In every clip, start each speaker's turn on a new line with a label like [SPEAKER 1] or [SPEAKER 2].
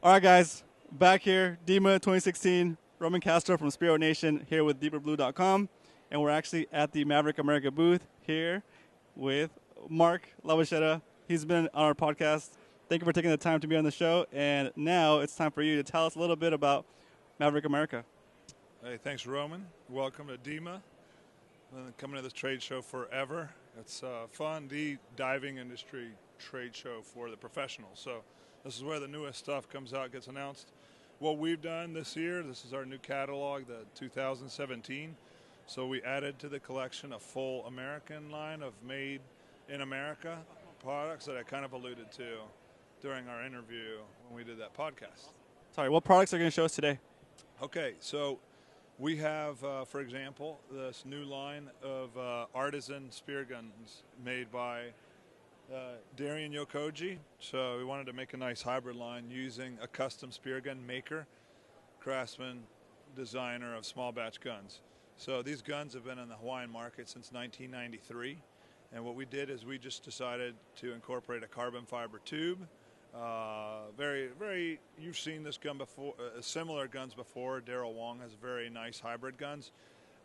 [SPEAKER 1] All right, guys, back here, Dema 2016, Roman Castro from Spiro Nation here with deeperblue.com, and we're actually at the Maverick America booth here with Mark Lavachetta. He's been on our podcast. Thank you for taking the time to be on the show, and now it's time for you to tell us a little bit about Maverick America.
[SPEAKER 2] Hey, thanks, Roman. Welcome to Dema. Been coming to this trade show forever. It's fun, the diving industry trade show for the professionals. So this is where the newest stuff comes out, gets announced. What we've done this year, this is our new catalog, the 2017. So we added to the collection a full American line of made in America products that I kind of alluded to during our interview when we did that podcast.
[SPEAKER 1] Sorry, what products are you going to show us today?
[SPEAKER 2] Okay, so we have, for example, this new line of Artisan spear guns made by Darian Yokoji. So we wanted to make a nice hybrid line using a custom spear gun maker, craftsman, designer of small batch guns. So these guns have been in the Hawaiian market since 1993. And what we did is we just decided to incorporate a carbon fiber tube. You've seen this gun before, similar guns before. Daryl Wong has very nice hybrid guns.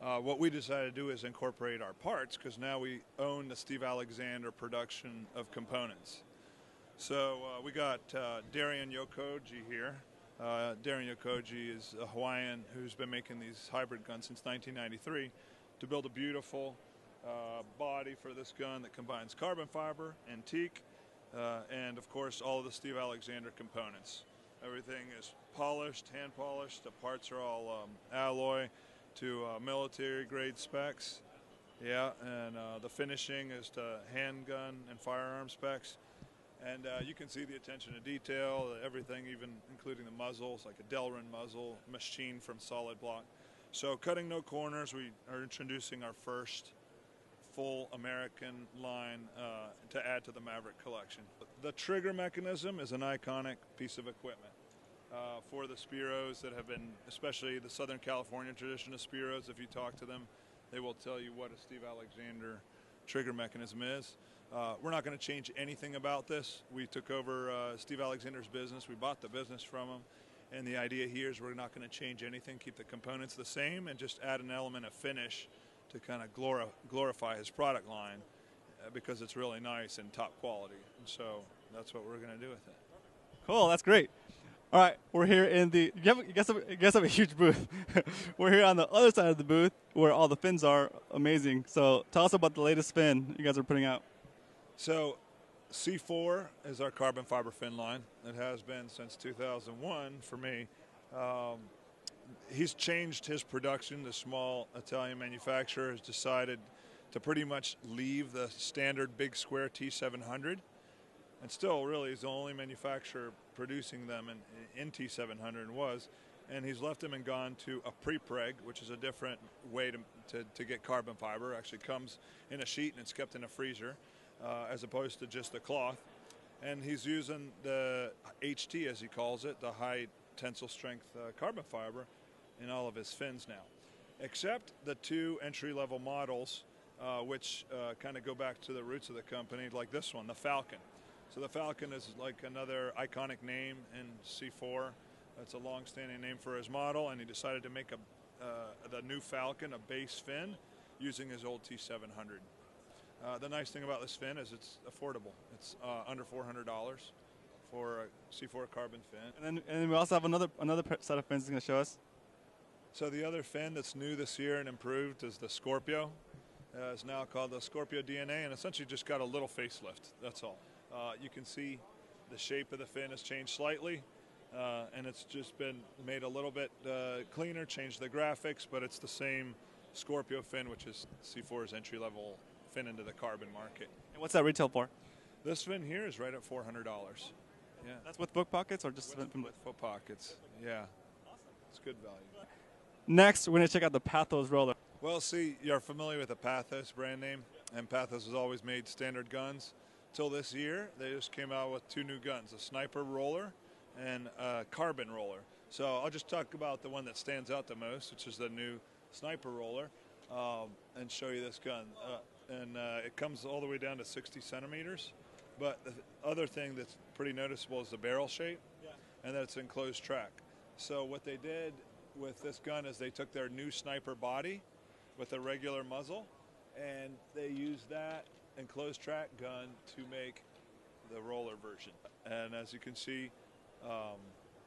[SPEAKER 2] What we decided to do is incorporate our parts because now we own the Steve Alexander production of components. So we got Darian Yokoji here. Darian Yokoji is a Hawaiian who's been making these hybrid guns since 1993 to build a beautiful body for this gun that combines carbon fiber, antique, and of course all of the Steve Alexander components. Everything is polished, hand polished. The parts are all alloy to military grade specs. Yeah, and the finishing is to handgun and firearm specs. And you can see the attention to detail, everything, even including the muzzles, like a Delrin muzzle, machined from solid block. So cutting no corners, we are introducing our first full American line to add to the Maverick collection. The trigger mechanism is an iconic piece of equipment for the Spearos that have been, especially the Southern California tradition of Spearos. If you talk to them, they will tell you what a Steve Alexander trigger mechanism is. We're not going to change anything about this. We took over Steve Alexander's business. We bought the business from him. And the idea here is we're not going to change anything, keep the components the same, and just add an element of finish to kind of glorify his product line because it's really nice and top quality. And so that's what we're going to do with it.
[SPEAKER 1] Cool, that's great. All right, we're here in the, you guys have a huge booth. We're here on the other side of the booth where all the fins are amazing. So tell us about the latest fin you guys are putting out.
[SPEAKER 2] So C4 is our carbon fiber fin line. It has been since 2001 for me. He's changed his production. The small Italian manufacturer has decided to pretty much leave the standard big square T700, and still really is the only manufacturer producing them in T700 was, and he's left them and gone to a pre-preg, which is a different way to get carbon fiber. Actually comes in a sheet and it's kept in a freezer as opposed to just the cloth. And he's using the HT, as he calls it, the high tensile strength carbon fiber in all of his fins now, except the two entry-level models which kind of go back to the roots of the company, like this one, the Falcon. So the Falcon is like another iconic name in C4. It's a long-standing name for his model, and he decided to make the new Falcon a base fin using his old T700. The nice thing about this fin is it's affordable. It's under $400 for a C4 carbon fin.
[SPEAKER 1] And then we also have another set of fins he's going to show us.
[SPEAKER 2] So the other fin that's new this year and improved is the Scorpio. It's now called the Scorpio DNA, and essentially just got a little facelift, that's all. You can see the shape of the fin has changed slightly, and it's just been made a little bit cleaner, changed the graphics, but it's the same Scorpio fin, which is C4's entry-level fin into the carbon market.
[SPEAKER 1] And what's that retail for?
[SPEAKER 2] This fin here is right at $400. Yeah.
[SPEAKER 1] That's with book pockets or just
[SPEAKER 2] with foot pockets? Yeah.
[SPEAKER 1] Awesome.
[SPEAKER 2] It's good value.
[SPEAKER 1] Next, we're going to check out the Pathos roller.
[SPEAKER 2] Well, see, you're familiar with the Pathos brand name, and Pathos has always made standard guns. Till this year, they just came out with two new guns, a sniper roller and a carbon roller. So I'll just talk about the one that stands out the most, which is the new sniper roller, and show you this gun. It comes all the way down to 60 centimeters. But the other thing that's pretty noticeable is the barrel shape. and that it's in closed track. So what they did with this gun is they took their new sniper body with a regular muzzle, and they used that enclosed track gun to make the roller version. And as you can see,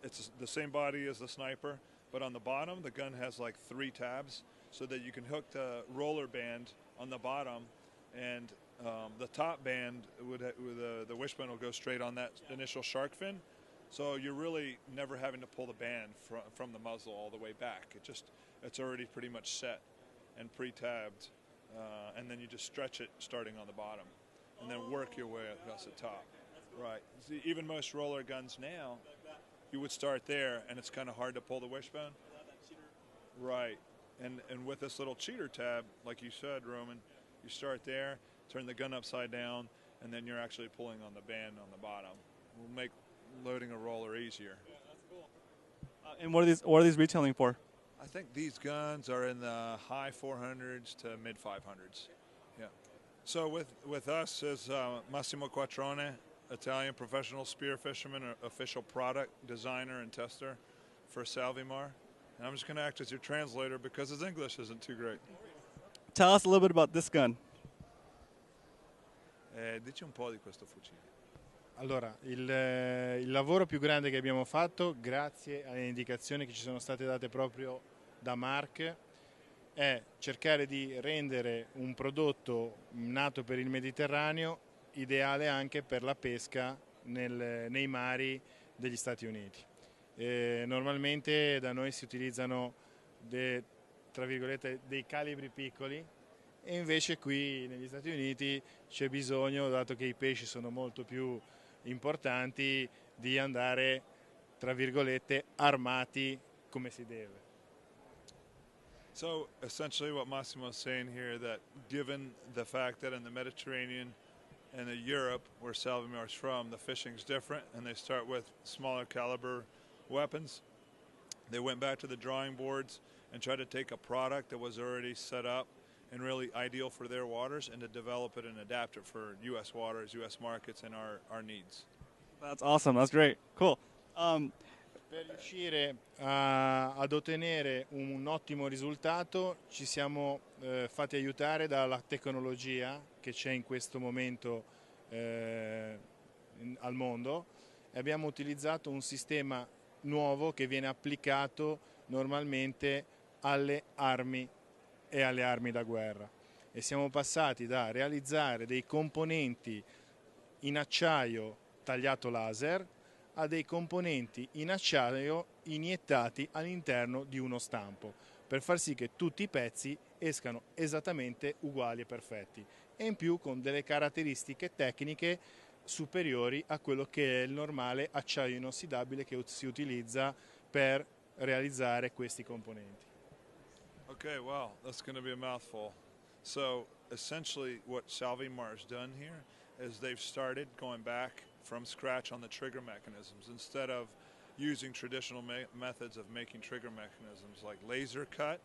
[SPEAKER 2] it's the same body as the sniper, but on the bottom the gun has like 3 tabs so that you can hook the roller band on the bottom, and the top band the wishbone will go straight on that initial shark fin. So you're really never having to pull the band from the muzzle all the way back. It's already pretty much set and pre-tabbed, and then you just stretch it starting on the bottom and then work your way across the top. Right. See, even most roller guns now, you would start there, and it's kind of hard to pull the wishbone. Right. And with this little cheater tab, like you said, Roman, you start there, turn the gun upside down, and then you're actually pulling on the band on the bottom. Will make loading a roller easier.
[SPEAKER 1] Yeah, that's cool. And what are these retailing for?
[SPEAKER 2] I think these guns are in the high 400s to mid 500s. Yeah. So with us is Massimo Quattrone, Italian professional spear fisherman, official product designer and tester for Salvimar. And I'm just going to act as your translator because his English isn't too great.
[SPEAKER 1] Tell us a little bit about this gun.
[SPEAKER 2] Dici un po' di questo fucile.
[SPEAKER 3] Allora, il lavoro più grande che abbiamo fatto, grazie alle indicazioni che ci sono state date proprio da Mark, è cercare di rendere un prodotto nato per il Mediterraneo ideale anche per la pesca nei mari degli Stati Uniti. Normalmente da noi si utilizzano tra virgolette, dei calibri piccoli, e invece qui negli Stati Uniti c'è bisogno, dato che i pesci sono molto più importanti, di andare tra virgolette armati come si deve.
[SPEAKER 2] So essentially what Massimo is saying here, that given the fact that in the Mediterranean and in Europe, where Salvimar is from, the fishing's different and they start with smaller caliber weapons, they went back to the drawing boards and tried to take a product that was already set up and really ideal for their waters and to develop it and adapt it for U.S. waters, U.S. markets, and our needs.
[SPEAKER 1] That's awesome. That's great. Cool.
[SPEAKER 3] Per riuscire ad ottenere un ottimo risultato ci siamo fatti aiutare dalla tecnologia che c'è in questo momento al mondo, e abbiamo utilizzato un sistema nuovo che viene applicato normalmente alle armi e alle armi da guerra, e siamo passati da realizzare dei componenti in acciaio tagliato laser a dei componenti in acciaio iniettati all'interno di uno stampo, per far sì che tutti i pezzi escano esattamente uguali e perfetti, e in più con delle caratteristiche tecniche superiori a quello che è il normale acciaio inossidabile che si utilizza per realizzare questi componenti.
[SPEAKER 2] Okay, well, that's going to be a mouthful. So essentially what Salvimar has done here is they've started going back from scratch on the trigger mechanisms. Instead of using traditional methods of making trigger mechanisms like laser cut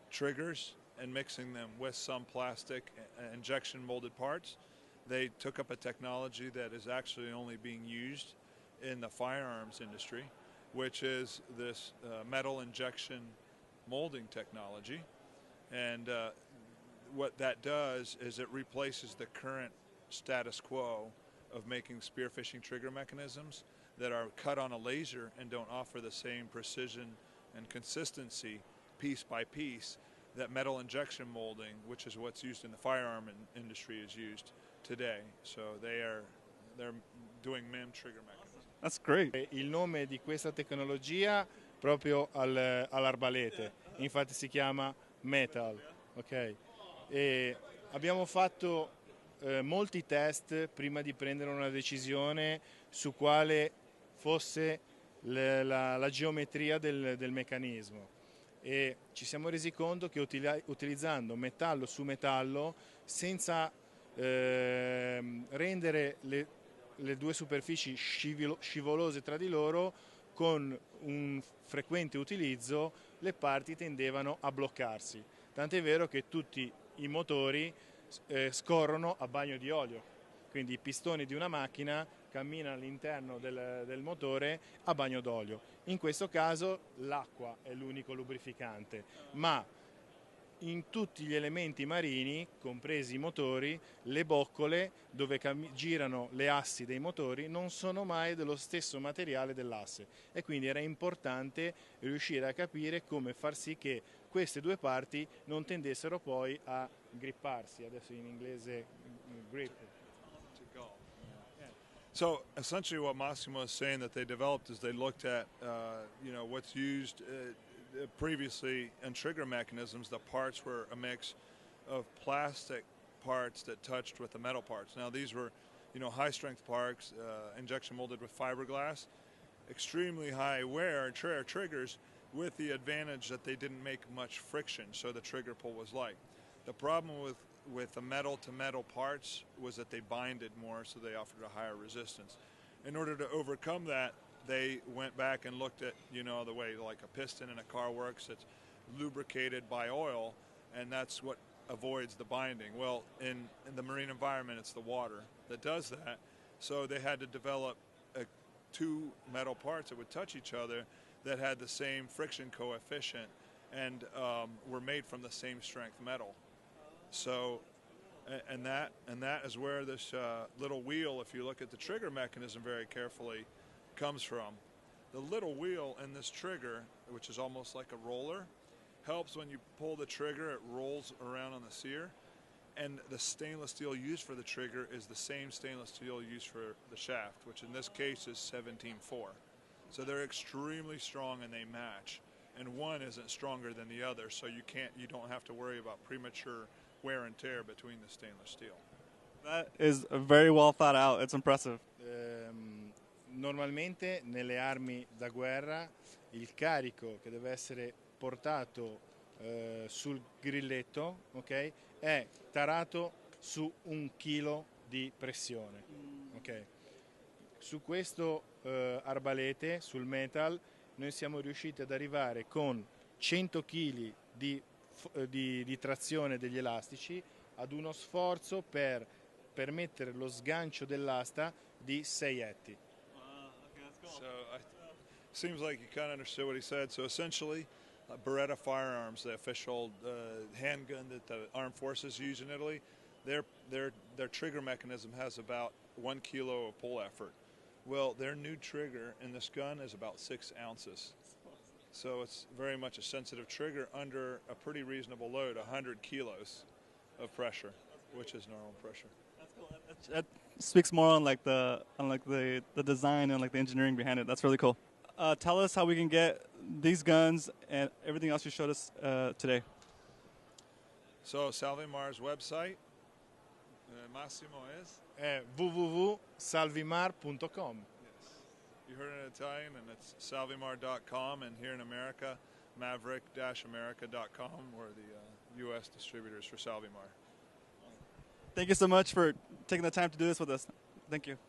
[SPEAKER 2] triggers and mixing them with some plastic injection molded parts, they took up a technology that is actually only being used in the firearms industry, which is this metal injection molding technology. And what that does is it replaces the current status quo of making spearfishing trigger mechanisms that are cut on a laser and don't offer the same precision and consistency piece by piece that metal injection molding, which is what's used in the firearm industry, is used today. So they're doing MIM trigger mechanisms.
[SPEAKER 1] That's great.
[SPEAKER 3] Il nome di questa tecnologia proprio all'arbalete, infatti si chiama metal, ok? E abbiamo fatto molti test prima di prendere una decisione su quale fosse la geometria del meccanismo, e ci siamo resi conto che utilizzando metallo su metallo senza rendere le due superfici scivolose tra di loro, con un frequente utilizzo le parti tendevano a bloccarsi, tant'è vero che tutti i motori scorrono a bagno di olio, quindi i pistoni di una macchina camminano all'interno del motore a bagno d'olio. In questo caso l'acqua è l'unico lubrificante, ma in tutti gli elementi marini, compresi i motori, le boccole dove girano le assi dei motori non sono mai dello stesso materiale dell'asse e quindi era importante riuscire a capire come far sì che queste due parti non tendessero poi a gripparsi, adesso in inglese grip.
[SPEAKER 2] So essentially what Massimo is saying that they developed is they looked at what's used previously in trigger mechanisms. The parts were a mix of plastic parts that touched with the metal parts. Now these were high strength parts, injection molded with fiberglass, extremely high wear triggers, with the advantage that they didn't make much friction, so the trigger pull was light. The problem with the metal to metal parts was that they binded more, so they offered a higher resistance. In order to overcome that, they went back and looked at the way like a piston in a car works. It's lubricated by oil, and that's what avoids the binding. Well, in the marine environment, it's the water that does that. So they had to develop two metal parts that would touch each other that had the same friction coefficient and were made from the same strength metal. So, and that is where this little wheel, if you look at the trigger mechanism very carefully, comes from. The little wheel in this trigger, which is almost like a roller, helps when you pull the trigger, it rolls around on the sear. And the stainless steel used for the trigger is the same stainless steel used for the shaft, which in this case is 17.4. So they're extremely strong and they match. And one isn't stronger than the other, so you don't have to worry about premature wear and tear between the stainless steel.
[SPEAKER 1] That is very well thought out. It's impressive.
[SPEAKER 3] Normalmente nelle armi da guerra il carico che deve essere portato sul grilletto, okay, è tarato su 1 chilo di pressione. Okay. Su questo arbalete, sul metal, noi siamo riusciti ad arrivare con 100 kg di trazione degli elastici ad uno sforzo per permettere lo sgancio dell'asta di 6 etti.
[SPEAKER 2] So seems like you kind of understood what he said. So essentially, Beretta firearms, the official handgun that the armed forces use in Italy, their trigger mechanism has about 1 kilo of pull effort. Well, their new trigger in this gun is about 6 ounces. So it's very much a sensitive trigger under a pretty reasonable load, 100 kilos of pressure, which is normal pressure.
[SPEAKER 1] That's cool. That speaks more on the design and like the engineering behind it. That's really cool. Tell us how we can get these guns and everything else you showed us today.
[SPEAKER 2] So Salvimar's website, Massimo is?
[SPEAKER 3] www.salvimar.com.
[SPEAKER 2] Yes. You heard it in Italian, and it's salvimar.com, and here in America, maverick-america.com, we're the U.S. distributors for Salvimar.
[SPEAKER 1] Thank you so much for taking the time to do this with us. Thank you.